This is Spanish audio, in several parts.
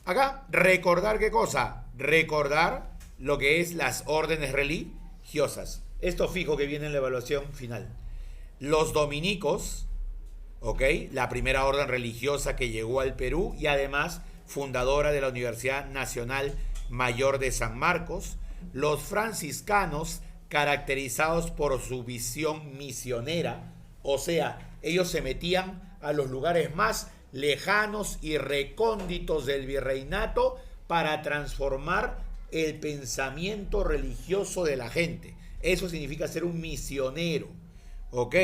Acá, recordar qué cosa. Recordar lo que es las órdenes religiosas. Esto fijo que viene en la evaluación final. Los dominicos, ¿ok? La primera orden religiosa que llegó al Perú y además fundadora de la Universidad Nacional Mayor de San Marcos. Los franciscanos, caracterizados por su visión misionera, o sea, ellos se metían a los lugares más lejanos y recónditos del virreinato para transformar el pensamiento religioso de la gente. Eso significa ser un misionero, ¿ok?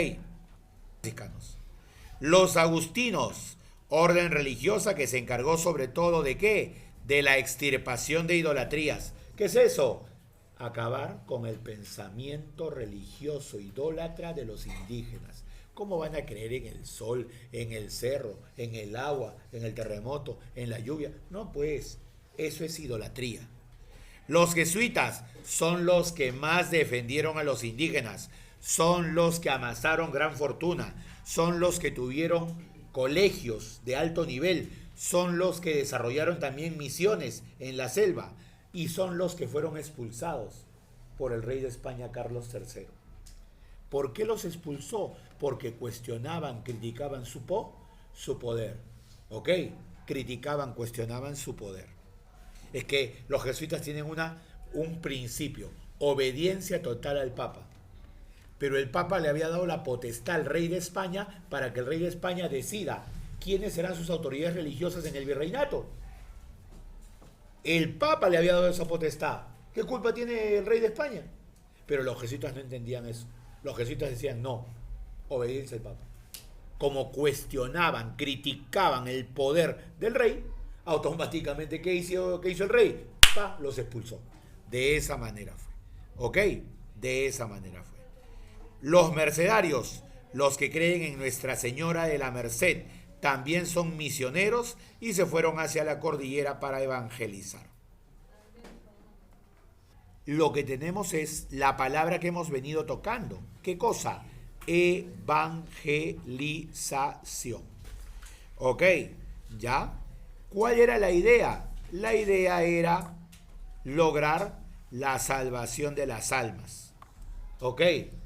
Los agustinos, orden religiosa que se encargó sobre todo de ¿qué? De la extirpación de idolatrías. ¿Qué es eso? Acabar con el pensamiento religioso idólatra de los indígenas. ¿Cómo van a creer en el sol, en el cerro, en el agua, en el terremoto, en la lluvia? No, pues, eso es idolatría. Los jesuitas son los que más defendieron a los indígenas, son los que amasaron gran fortuna, son los que tuvieron colegios de alto nivel, son los que desarrollaron también misiones en la selva y son los que fueron expulsados por el rey de España, Carlos III. ¿Por qué los expulsó? Porque cuestionaban, criticaban su poder. ¿Ok? Criticaban, cuestionaban su poder. Es que los jesuitas tienen un principio, obediencia total al Papa. Pero el Papa le había dado la potestad al rey de España para que el rey de España decida quiénes serán sus autoridades religiosas en el virreinato. El Papa le había dado esa potestad. ¿Qué culpa tiene el rey de España? Pero los jesuitas no entendían eso. Los jesuitas decían, no, obediencia al Papa. Como cuestionaban, criticaban el poder del rey, automáticamente, ¿qué hizo el rey? Los expulsó. De esa manera fue. ¿Ok? De esa manera fue. Los mercedarios, los que creen en Nuestra Señora de la Merced, también son misioneros y se fueron hacia la cordillera para evangelizar. Lo que tenemos es la palabra que hemos venido tocando. ¿Qué cosa? Evangelización. ¿Ok? ¿Ya? ¿Cuál era la idea? La idea era lograr la salvación de las almas. ¿Ok?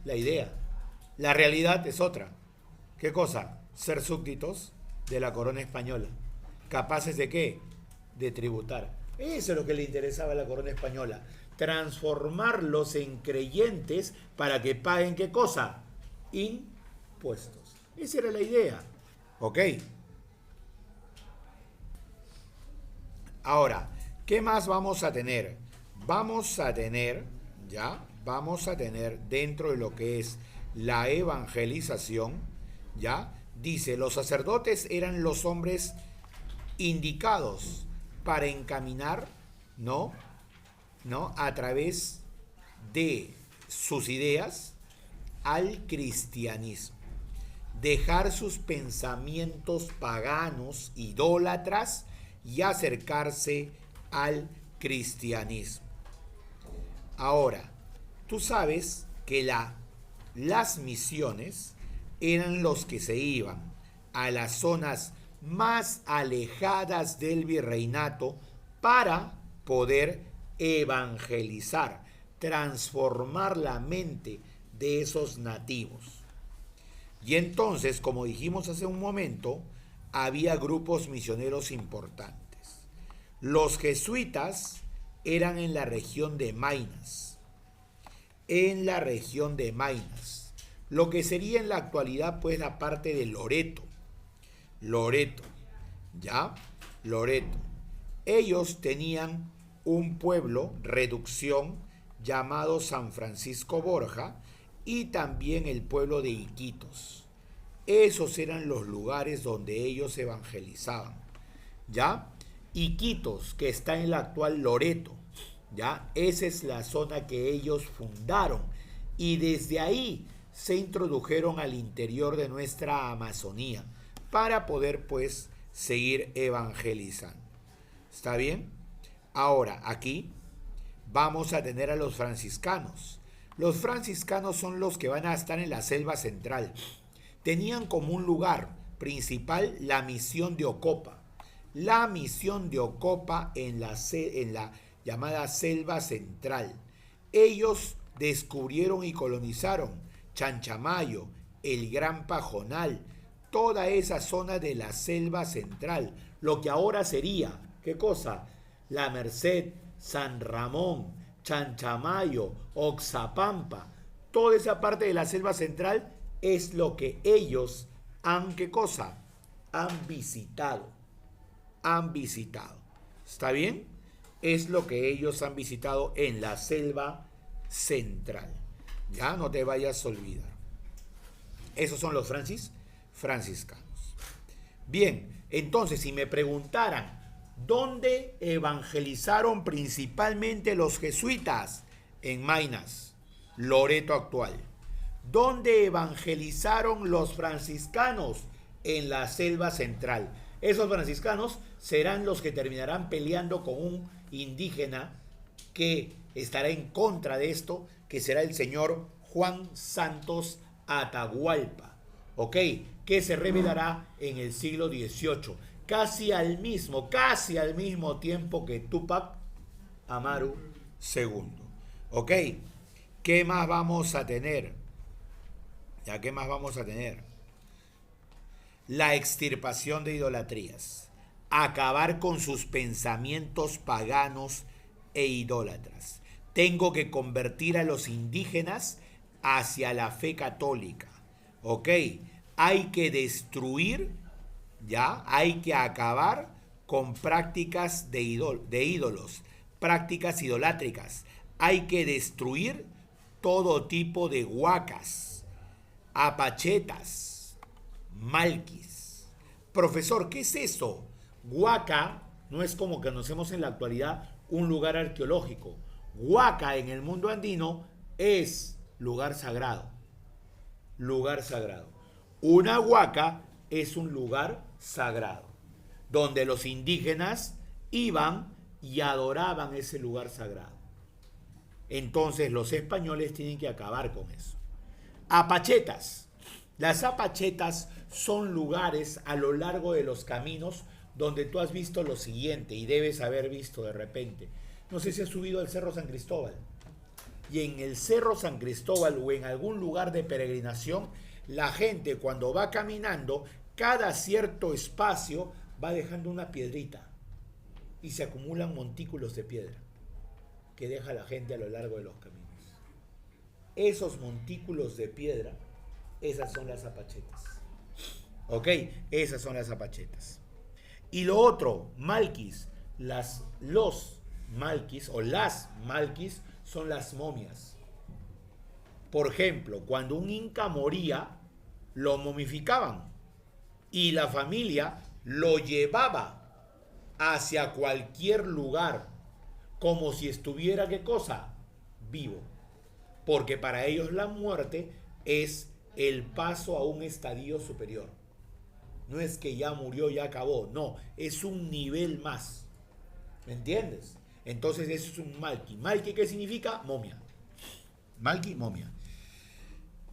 La idea. La realidad es otra. ¿Qué cosa? Ser súbditos de la corona española. ¿Capaces de qué? De tributar. Eso es lo que le interesaba a la corona española. Transformarlos en creyentes para que paguen ¿qué cosa? Impuestos. Esa era la idea. ¿Ok? Ahora, ¿qué más vamos a tener? Vamos a tener dentro de lo que es la evangelización, ¿ya? Dice, los sacerdotes eran los hombres indicados para encaminar, ¿no? A través de sus ideas al cristianismo. Dejar sus pensamientos paganos, idólatras y acercarse al cristianismo. Ahora, tú sabes que las misiones eran los que se iban a las zonas más alejadas del virreinato para poder evangelizar, transformar la mente de esos nativos. Y entonces, como dijimos hace un momento, había grupos misioneros importantes. Los jesuitas eran en la región de Maynas. Lo que sería en la actualidad pues la parte de Loreto. ¿Ya? Loreto. Ellos tenían un pueblo, reducción, llamado San Francisco Borja y también el pueblo de Iquitos. Esos eran los lugares donde ellos evangelizaban. ¿Ya? Iquitos, que está en la actual Loreto. ¿Ya? Esa es la zona que ellos fundaron y desde ahí se introdujeron al interior de nuestra Amazonía para poder pues seguir evangelizando. ¿Está bien? Ahora, aquí vamos a tener a los franciscanos. Los franciscanos son los que van a estar en la selva central. Tenían como un lugar principal la misión de Ocopa. la misión de Ocopa en la llamada Selva Central. Ellos descubrieron y colonizaron Chanchamayo, el Gran Pajonal, toda esa zona de la Selva Central, lo que ahora sería, ¿qué cosa? La Merced, San Ramón, Chanchamayo, Oxapampa, toda esa parte de la Selva Central es lo que ellos han, ¿qué cosa? Han visitado. Han visitado. ¿Está bien? Es lo que ellos han visitado en la Selva Central. Ya no te vayas a olvidar. Esos son los franciscanos. Bien, entonces si me preguntaran, ¿dónde evangelizaron principalmente los jesuitas? En Maynas, Loreto actual. ¿Dónde evangelizaron los franciscanos? En la Selva Central. Esos franciscanos serán los que terminarán peleando con un indígena que estará en contra de esto, que será el señor Juan Santos Atahualpa, ¿ok? Que se revelará en el siglo XVIII, casi al mismo tiempo que Túpac Amaru II, ¿ok? ¿Qué más vamos a tener? ¿Ya qué más vamos a tener? La extirpación de idolatrías, acabar con sus pensamientos paganos e idólatras. Tengo que convertir a los indígenas hacia la fe católica, ¿ok? Hay que destruir, ¿ya? Hay que acabar con prácticas de ídolos, prácticas idolátricas. Hay que destruir todo tipo de huacas, apachetas, malquis. Profesor, ¿qué es eso? Huaca no es como que conocemos en la actualidad un lugar arqueológico. Huaca en el mundo andino es lugar sagrado. Lugar sagrado. Una huaca es un lugar sagrado, donde los indígenas iban y adoraban ese lugar sagrado. Entonces los españoles tienen que acabar con eso. Apachetas. Las apachetas son lugares a lo largo de los caminos donde tú has visto lo siguiente y debes haber visto de repente. No sé si has subido al Cerro San Cristóbal. Y en el Cerro San Cristóbal o en algún lugar de peregrinación, la gente cuando va caminando, cada cierto espacio va dejando una piedrita y se acumulan montículos de piedra que deja la gente a lo largo de los caminos. Esos montículos de piedra, esas son las apachetas. ¿Ok? Esas son las apachetas. Y lo otro, malquis. Los malquis o las malquis son las momias. Por ejemplo, cuando un inca moría, lo momificaban y la familia lo llevaba hacia cualquier lugar como si estuviera, ¿qué cosa? Vivo. Porque para ellos la muerte es el paso a un estadio superior. No es que ya murió, ya acabó. No, es un nivel más. ¿Me entiendes? Entonces eso es un malqui. ¿Malqui qué significa? Momia. Malqui, momia.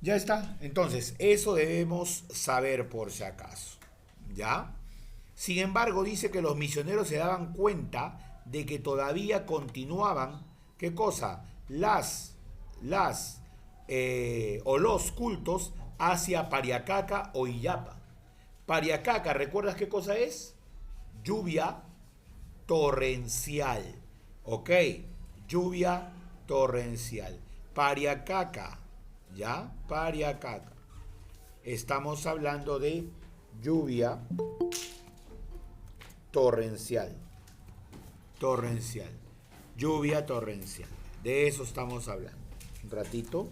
Ya está. Entonces, eso debemos saber por si acaso. ¿Ya? Sin embargo, dice que los misioneros se daban cuenta de que todavía continuaban, ¿qué cosa? O los cultos hacia Pariacaca o Illapa. Pariacaca, ¿recuerdas qué cosa es? Lluvia torrencial. ¿Ok? Lluvia torrencial. Pariacaca. ¿Ya? Pariacaca. Estamos hablando de lluvia torrencial. Torrencial. Lluvia torrencial. De eso estamos hablando. Un ratito.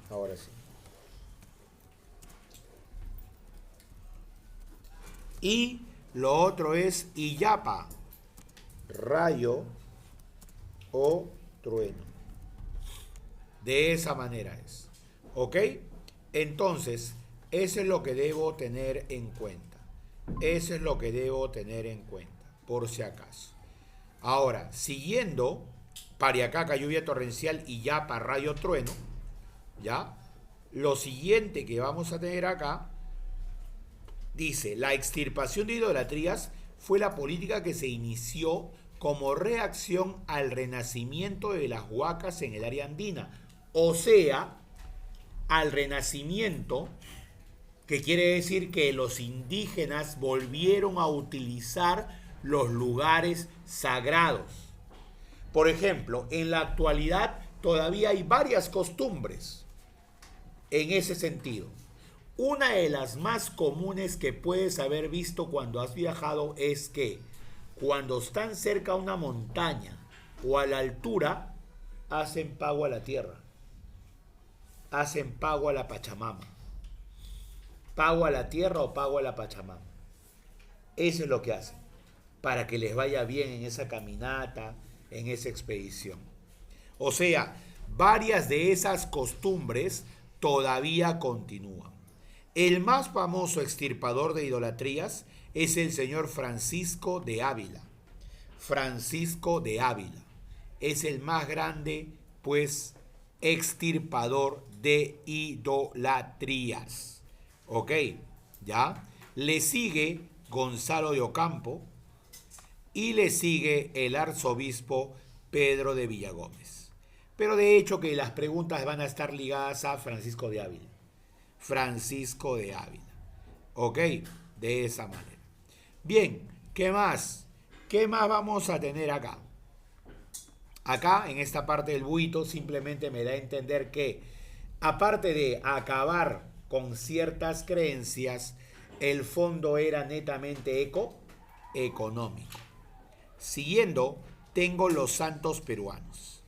Ahora sí. Y lo otro es Illapa, rayo o trueno. De esa manera es. ¿Ok? Entonces, eso es lo que debo tener en cuenta. Eso es lo que debo tener en cuenta, por si acaso. Ahora, siguiendo, Pariacaca, lluvia torrencial, Illapa, rayo, trueno, ¿ya? Lo siguiente que vamos a tener acá Dice, la extirpación de idolatrías fue la política que se inició como reacción al renacimiento de las huacas en el área andina. O sea, al renacimiento, que quiere decir que los indígenas volvieron a utilizar los lugares sagrados. Por ejemplo, en la actualidad todavía hay varias costumbres en ese sentido. Una de las más comunes que puedes haber visto cuando has viajado es que cuando están cerca a una montaña o a la altura, hacen pago a la tierra, hacen pago a la Pachamama, pago a la tierra o pago a la Pachamama. Eso es lo que hacen, para que les vaya bien en esa caminata, en esa expedición. O sea, varias de esas costumbres todavía continúan. El más famoso extirpador de idolatrías es el señor Francisco de Ávila. Francisco de Ávila es el más grande, pues, extirpador de idolatrías. ¿Ok? ¿Ya? Le sigue Gonzalo de Ocampo y le sigue el arzobispo Pedro de Villagómez. Pero de hecho que las preguntas van a estar ligadas a Francisco de Ávila. Francisco de Ávila. ¿Ok? De esa manera. Bien, ¿qué más? ¿Qué más vamos a tener acá? Acá, en esta parte del buito, simplemente me da a entender que, aparte de acabar con ciertas creencias, el fondo era netamente económico. Siguiendo, tengo los santos peruanos.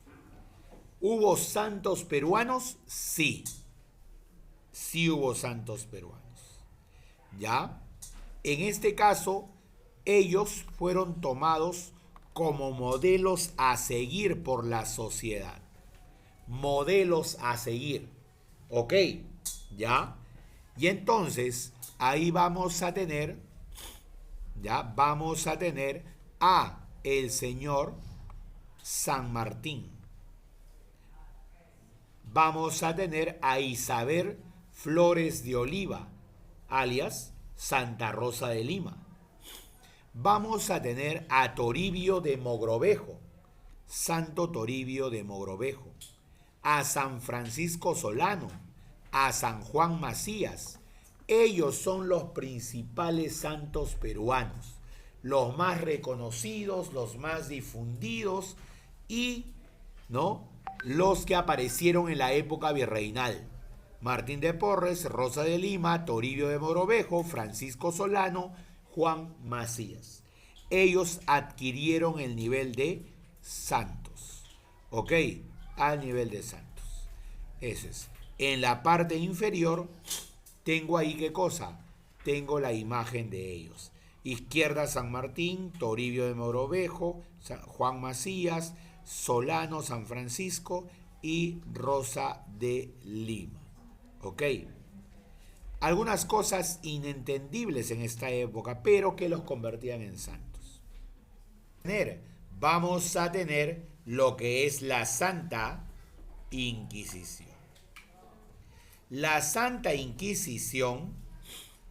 ¿Hubo santos peruanos? Sí. Sí hubo santos peruanos. ¿Ya? En este caso, ellos fueron tomados como modelos a seguir por la sociedad. Modelos a seguir. ¿Ok? ¿Ya? Y entonces, ahí vamos a tener, ¿ya? Vamos a tener a el señor San Martín. Vamos a tener a Isabel Flores de Oliva, alias Santa Rosa de Lima. Vamos a tener a Toribio de Mogrovejo, Santo Toribio de Mogrovejo, a San Francisco Solano, a San Juan Macías. Ellos son los principales santos peruanos, los más reconocidos, los más difundidos y, ¿no?, los que aparecieron en la época virreinal. Martín de Porres, Rosa de Lima, Toribio de Mogrovejo, Francisco Solano, Juan Macías. Ellos adquirieron el nivel de santos. ¿Ok? Al nivel de santos. Ese es. En la parte inferior tengo ahí, ¿qué cosa? Tengo la imagen de ellos. Izquierda San Martín, Toribio de Mogrovejo, Juan Macías, Solano, San Francisco y Rosa de Lima. ¿Ok? Algunas cosas inentendibles en esta época, pero que los convertían en santos. Vamos a tener lo que es la Santa Inquisición. La Santa Inquisición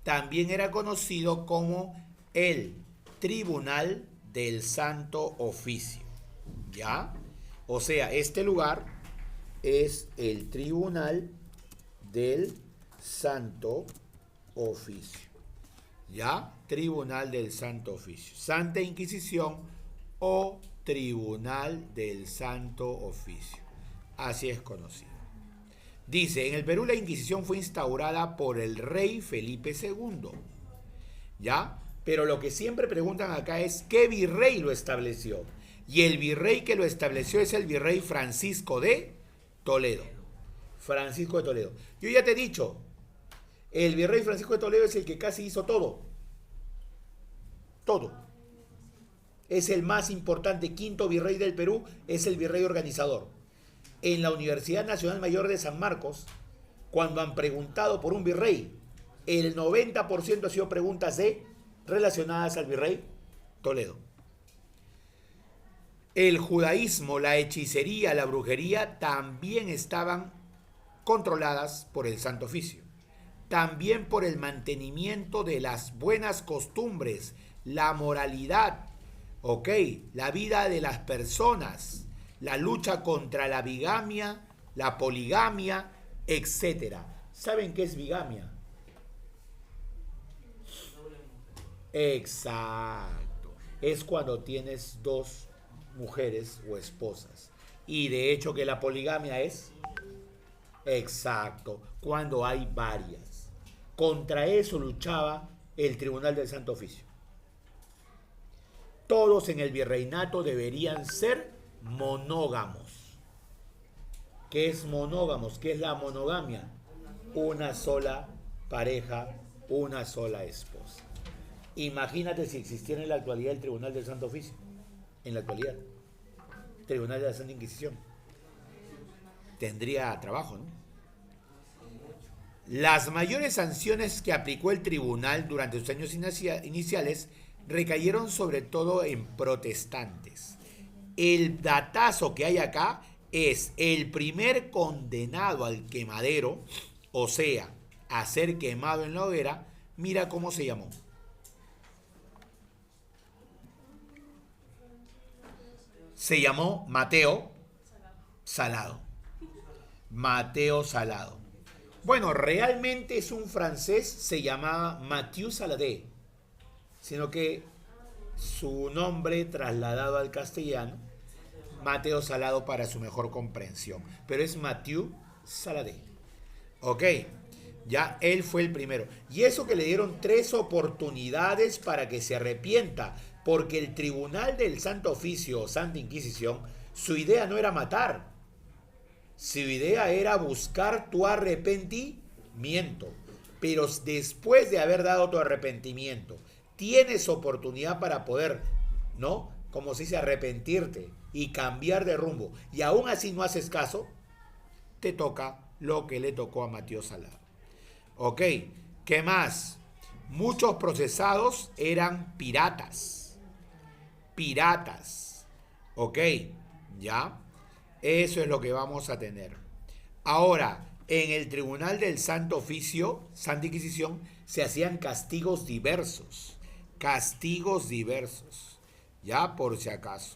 también era conocido como el Tribunal del Santo Oficio. ¿Ya? O sea, este lugar es el Tribunal del Santo Oficio. ¿Ya? Tribunal del Santo Oficio. Santa Inquisición o Tribunal del Santo Oficio. Así es conocido. Dice, en el Perú la Inquisición fue instaurada por el rey Felipe II. ¿Ya? Pero lo que siempre preguntan acá es, ¿qué virrey lo estableció? Y el virrey que lo estableció es el virrey Francisco de Toledo. Francisco de Toledo. Yo ya te he dicho, el virrey Francisco de Toledo es el que casi hizo todo. Todo. Es el más importante, quinto virrey del Perú, es el virrey organizador. En la Universidad Nacional Mayor de San Marcos, cuando han preguntado por un virrey, el 90% ha sido preguntas relacionadas al virrey Toledo. El judaísmo, la hechicería, la brujería también estaban controladas por el Santo Oficio. también por el mantenimiento de las buenas costumbres, la moralidad, ¿ok? La vida de las personas, la lucha contra la bigamia, la poligamia, etcétera. ¿Saben qué es bigamia? Exacto. Es cuando tienes dos mujeres o esposas. Y de hecho que la poligamia es... Exacto. Cuando hay varias. Contra eso luchaba el Tribunal del Santo Oficio. Todos en el virreinato deberían ser monógamos. ¿Qué es monógamos? ¿Qué es la monogamia? Una sola pareja, una sola esposa. Imagínate si existiera en la actualidad el Tribunal del Santo Oficio. En la actualidad. Tribunal de la Santa Inquisición. Tendría trabajo, ¿no? Las mayores sanciones que aplicó el tribunal durante sus años iniciales recayeron sobre todo en protestantes. El datazo que hay acá es el primer condenado al quemadero, o sea, a ser quemado en la hoguera. Mira cómo se llamó. Se llamó Mateo Salado. Mateo Salado. Bueno, realmente es un francés, se llamaba Mathieu Saladé, sino que su nombre trasladado al castellano, Mateo Salado para su mejor comprensión, pero es Mathieu Saladé. Ok, ya él fue el primero. Y eso que le dieron 3 oportunidades para que se arrepienta, porque el Tribunal del Santo Oficio o Santa Inquisición, su idea no era matar. Su idea era buscar tu arrepentimiento. Pero después de haber dado tu arrepentimiento, tienes oportunidad para poder, ¿no? Como se dice, arrepentirte y cambiar de rumbo. Y aún así no haces caso, te toca lo que le tocó a Mateo Salado. Ok, ¿qué más? Muchos procesados eran piratas. Piratas. Ok, ¿ya? Eso es lo que vamos a tener. Ahora, en el Tribunal del Santo Oficio, Santa Inquisición, se hacían castigos diversos. Castigos diversos. Ya, por si acaso.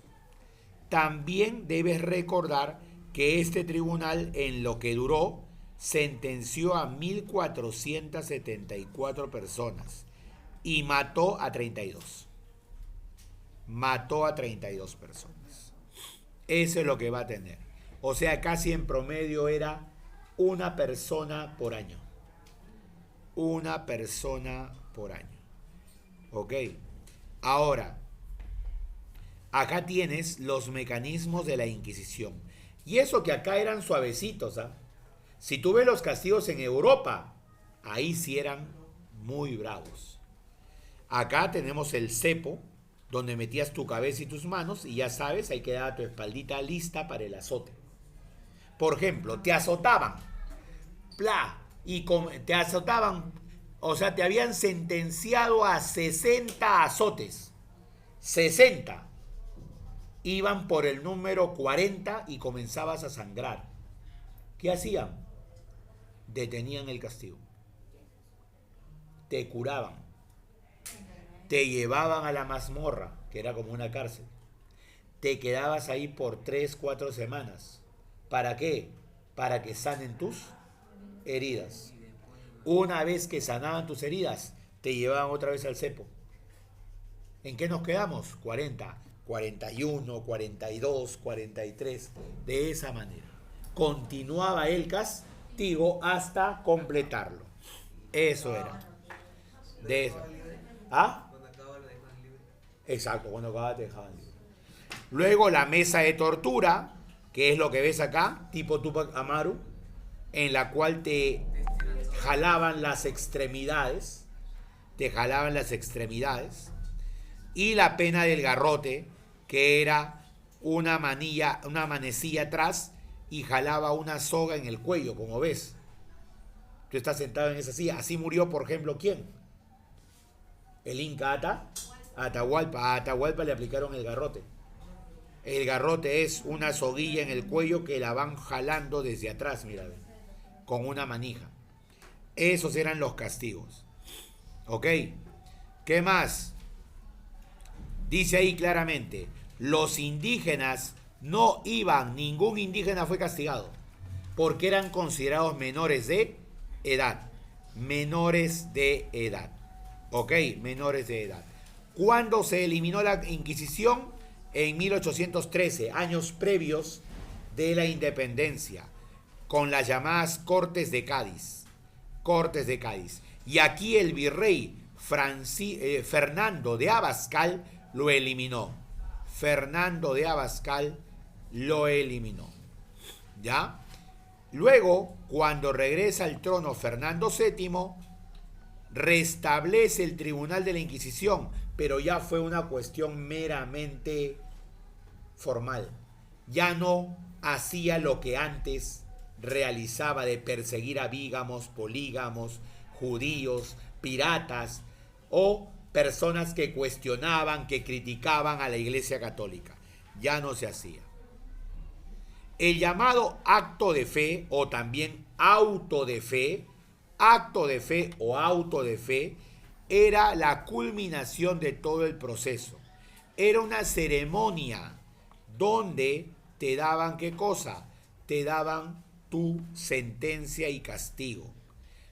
También debes recordar que este tribunal, en lo que duró, sentenció a 1.474 personas y mató a 32. Mató a 32 personas. Eso es lo que va a tener. O sea, casi en promedio era una persona por año. Una persona por año. Ok. Ahora, acá tienes los mecanismos de la Inquisición. Y eso que acá eran suavecitos, ¿ah? Si tú ves los castigos en Europa, ahí sí eran muy bravos. Acá tenemos el cepo, donde metías tu cabeza y tus manos, y ya sabes, ahí quedaba tu espaldita lista para el azote. Por ejemplo, te azotaban, y te azotaban, o sea, te habían sentenciado a 60 azotes. 60. Iban por el número 40 y comenzabas a sangrar. ¿Qué hacían? Detenían el castigo. Te curaban. Te llevaban a la mazmorra, que era como una cárcel. Te quedabas ahí por 3, 4 semanas. ¿Para qué? Para que sanen tus heridas. Una vez que sanaban tus heridas, te llevaban otra vez al cepo. ¿En qué nos quedamos? 40, 41, 42, 43. De esa manera. Continuaba el castigo hasta completarlo. Eso era. De eso. ¿Ah? Exacto, cuando acabas te dejaban libre. Luego la mesa de tortura, que es lo que ves acá, tipo Tupac Amaru, en la cual te jalaban las extremidades. Te jalaban las extremidades. Y la pena del garrote, que era una manecilla atrás y jalaba una soga en el cuello, como ves. Tú estás sentado en esa silla. Así murió, por ejemplo, ¿quién? El Inca Atahualpa. A Atahualpa le aplicaron el garrote. El garrote es una soguilla en el cuello que la van jalando desde atrás, mira, con una manija. Esos eran los castigos. ¿Ok? ¿Qué más? Dice ahí claramente, los indígenas no iban, ningún indígena fue castigado, porque eran considerados menores de edad. Menores de edad. ¿Ok? Menores de edad. ¿Cuándo se eliminó la Inquisición? En 1813, años previos de la independencia, con las llamadas Cortes de Cádiz. Cortes de Cádiz. Y aquí el virrey Fernando de Abascal lo eliminó. Fernando de Abascal lo eliminó. ¿Ya? Luego, cuando regresa al trono Fernando VII, restablece el Tribunal de la Inquisición, pero ya fue una cuestión meramente formal. Ya no hacía lo que antes realizaba de perseguir a bígamos, polígamos, judíos, piratas o personas que cuestionaban, que criticaban a la Iglesia Católica. Ya no se hacía. El llamado acto de fe o también auto de fe o auto de fe era la culminación de todo el proceso. Era una ceremonia donde te daban ¿qué cosa? Te daban tu sentencia y castigo.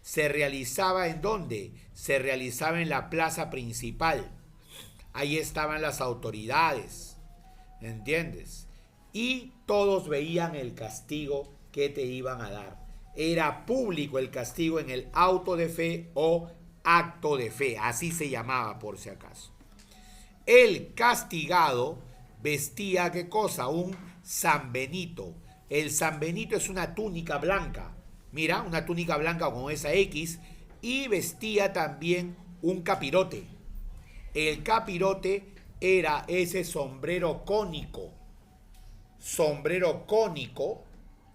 ¿Se realizaba en dónde? Se realizaba en la plaza principal. Ahí estaban las autoridades, ¿entiendes? Y todos veían el castigo que te iban a dar. Era público el castigo en el auto de fe o acto de fe, así se llamaba por si acaso. El castigado vestía ¿qué cosa? Un sanbenito. El sanbenito es una túnica blanca. Mira, una túnica blanca con esa X. Y vestía también un capirote. El capirote era ese sombrero cónico. Sombrero cónico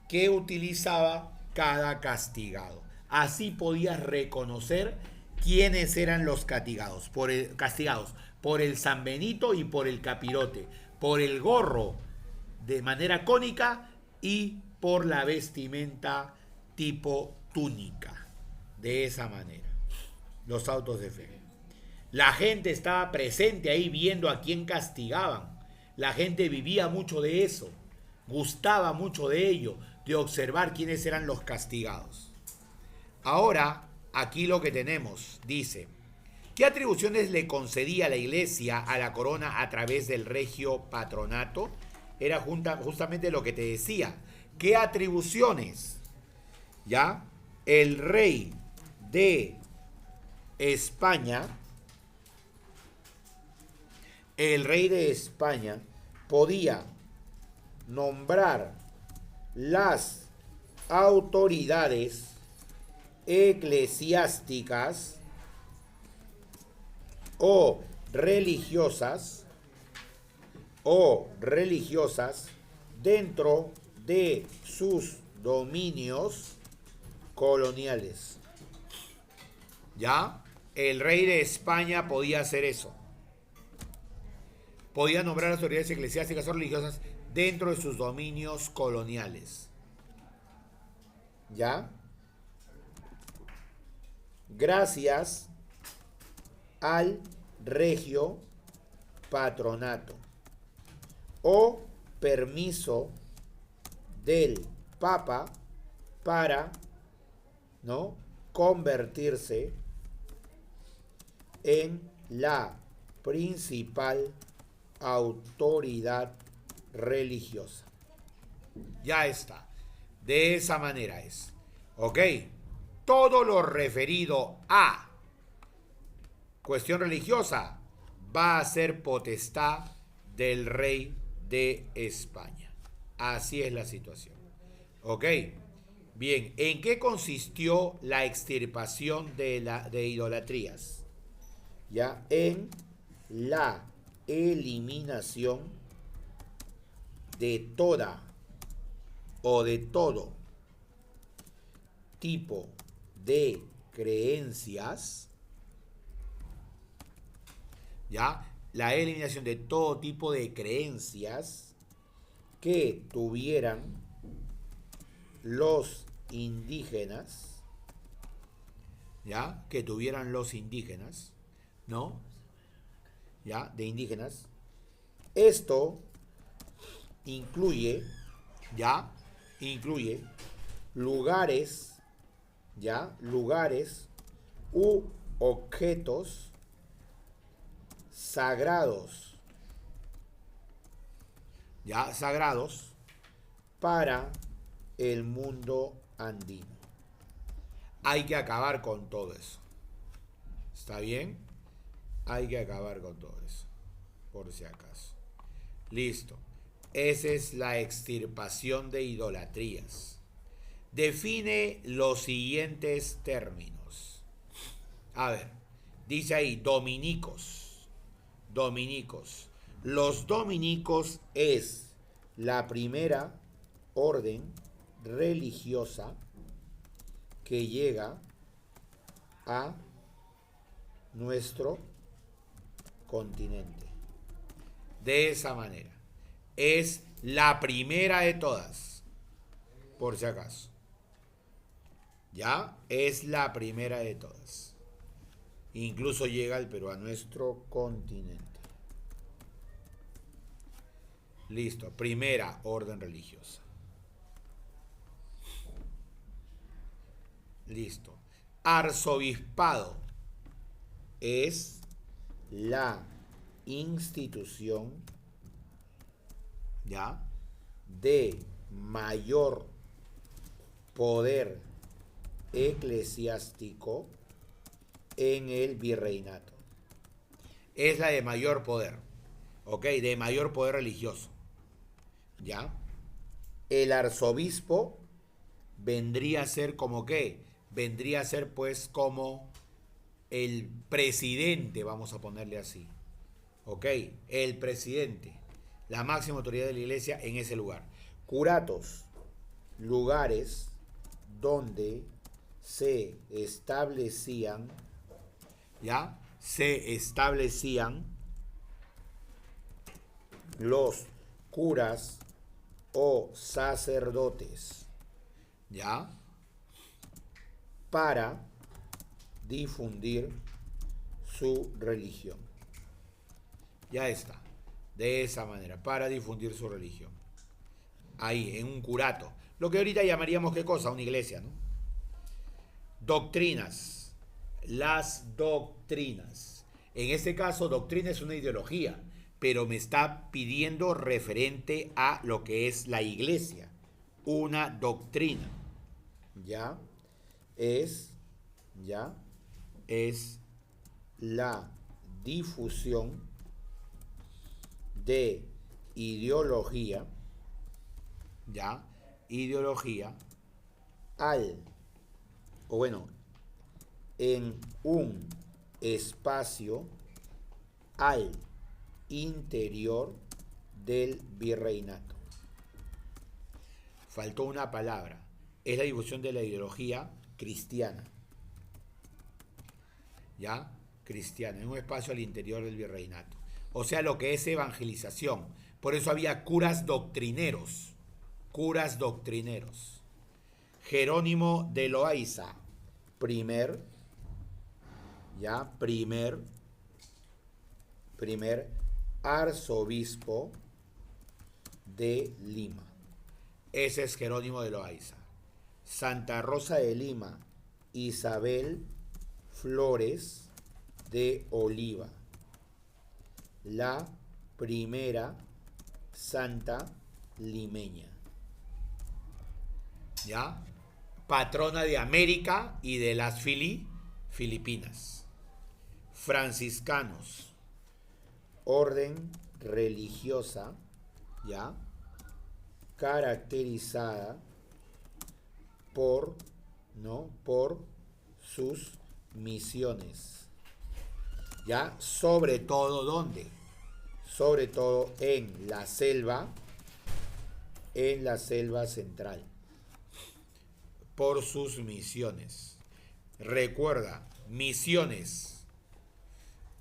que utilizaba cada castigado. Así podías reconocer quiénes eran los castigados por el sanbenito y por el capirote, por el gorro de manera cónica y por la vestimenta tipo túnica. De esa manera, los autos de fe. La gente estaba presente ahí viendo a quién castigaban. La gente vivía mucho de eso, gustaba mucho de ello, de observar quiénes eran los castigados. Ahora, aquí lo que tenemos, dice, ¿qué atribuciones le concedía la Iglesia a la corona a través del regio patronato? Era justamente lo que te decía. ¿Qué atribuciones? ¿Ya? El rey de España, podía nombrar las autoridades eclesiásticas o religiosas dentro de sus dominios coloniales. ¿Ya? El rey de España podía hacer eso. Podía nombrar autoridades eclesiásticas o religiosas dentro de sus dominios coloniales. ¿Ya? Gracias al regio patronato o permiso del Papa para, ¿no?, convertirse en la principal autoridad religiosa. Ya está. De esa manera es. ¿Ok? Todo lo referido a cuestión religiosa va a ser potestad del rey de España. Así es la situación. ¿Ok? Bien, ¿en qué consistió la extirpación de idolatrías? Ya, en la eliminación de toda o de todo tipo de creencias, ya, la eliminación de todo tipo de creencias que tuvieran los indígenas ¿ya? Que tuvieran los indígenas, ¿no? ¿Ya? De indígenas. Esto incluye, ¿ya? Incluye lugares, ¿ya? Lugares u objetos sagrados, ¿ya? Sagrados para el mundo andino. Hay que acabar con todo eso. ¿Está bien? Hay que acabar con todo eso, por si acaso. Listo. Esa es la extirpación de idolatrías. Define los siguientes términos. A ver, dice ahí dominicos. Dominicos. Los dominicos es la primera orden religiosa que llega a nuestro continente. De esa manera. Es la primera de todas, por si acaso. ¿Ya? Es la primera de todas. Incluso llega el Perú a nuestro continente. Listo, primera orden religiosa. Listo. Arzobispado es la institución, ¿ya?, de mayor poder eclesiástico en el virreinato. Es la de mayor poder, ¿ok? De mayor poder religioso, ¿ya? El arzobispo vendría a ser como qué? Vendría a ser pues como el presidente, vamos a ponerle así, ¿ok? El presidente, la máxima autoridad de la iglesia en ese lugar. Curatos, lugares donde se establecían, ¿ya? Se establecían los curas o sacerdotes, ¿ya?, para difundir su religión. Ya está. De esa manera, para difundir su religión. Ahí, en un curato. Lo que ahorita llamaríamos, ¿qué cosa? Una iglesia, ¿no? Doctrinas. Las doctrinas. En este caso, doctrina es una ideología, pero me está pidiendo referente a lo que es la iglesia. Una doctrina. ¿Ya? Es la difusión de ideología, ¿ya? Ideología en un espacio al interior del virreinato. Faltó una palabra. Es la difusión de la ideología cristiana. ¿Ya? Cristiana, en un espacio al interior del virreinato. O sea, lo que es evangelización. Por eso había curas doctrineros. Curas doctrineros. Jerónimo de Loaiza, primer arzobispo de Lima. Ese es Jerónimo de Loaiza. Santa Rosa de Lima, Isabel Flores de Oliva, la primera santa limeña, ¿ya? Patrona de América y de las Filipinas. Franciscanos, orden religiosa, ¿ya?, caracterizada por sus misiones, ¿ya? Sobre todo, ¿dónde? Sobre todo en la selva central, por sus misiones. Recuerda, misiones.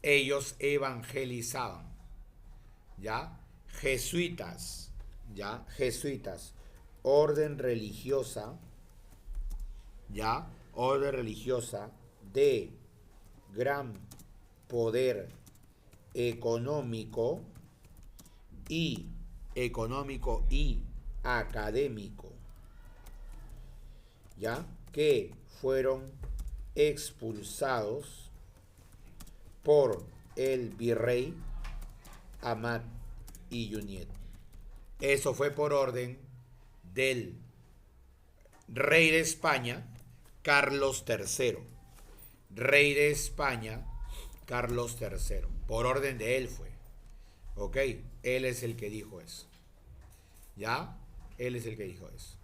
Ellos evangelizaban, ¿ya? Jesuitas, ¿ya? Jesuitas, orden religiosa, ¿ya? Orden religiosa de gran poder económico y académico, ya que fueron expulsados por el virrey Amat y Junyent. Eso fue por orden del rey de España, Carlos III. Rey de España, Carlos III. Por orden de él fue. ¿Ok? Él es el que dijo eso. ¿Ya? Él es el que dijo eso.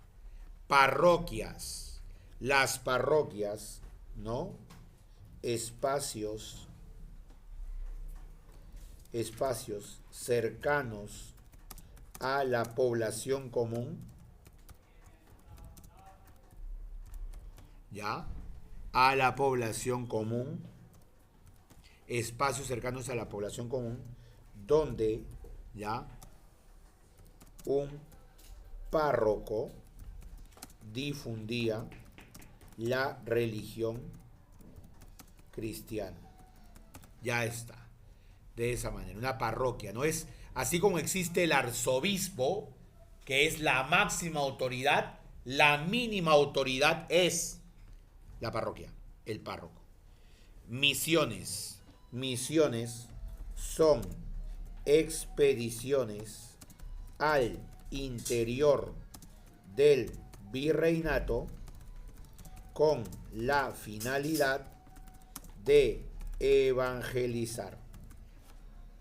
Parroquias. Las parroquias, ¿no? Espacios cercanos a la población común, ¿ya? A la población común, espacios cercanos a la población común, donde, ¿ya? Un párroco difundía la religión cristiana. Ya está. De esa manera, una parroquia, ¿no? Es así como existe el arzobispo, que es la máxima autoridad, la mínima autoridad es la parroquia, el párroco. Misiones. Misiones son expediciones al interior del virreinato con la finalidad de evangelizar.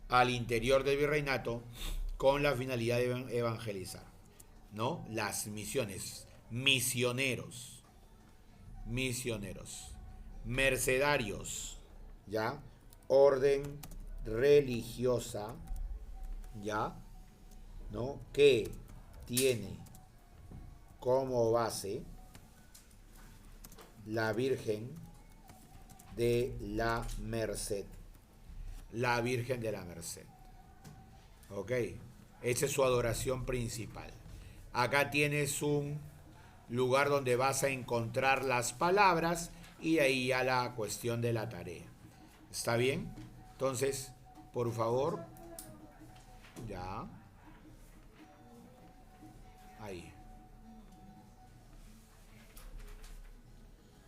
Al interior del virreinato con la finalidad de evangelizar, ¿no? Las misiones, misioneros, mercedarios, ¿ya? Orden religiosa, ¿ya? ¿No? Que tiene como base la Virgen de la Merced. La Virgen de la Merced. Ok. Esa es su adoración principal. Acá tienes un lugar donde vas a encontrar las palabras y ahí ya la cuestión de la tarea. ¿Está bien? Entonces, por favor, ya. Ahí.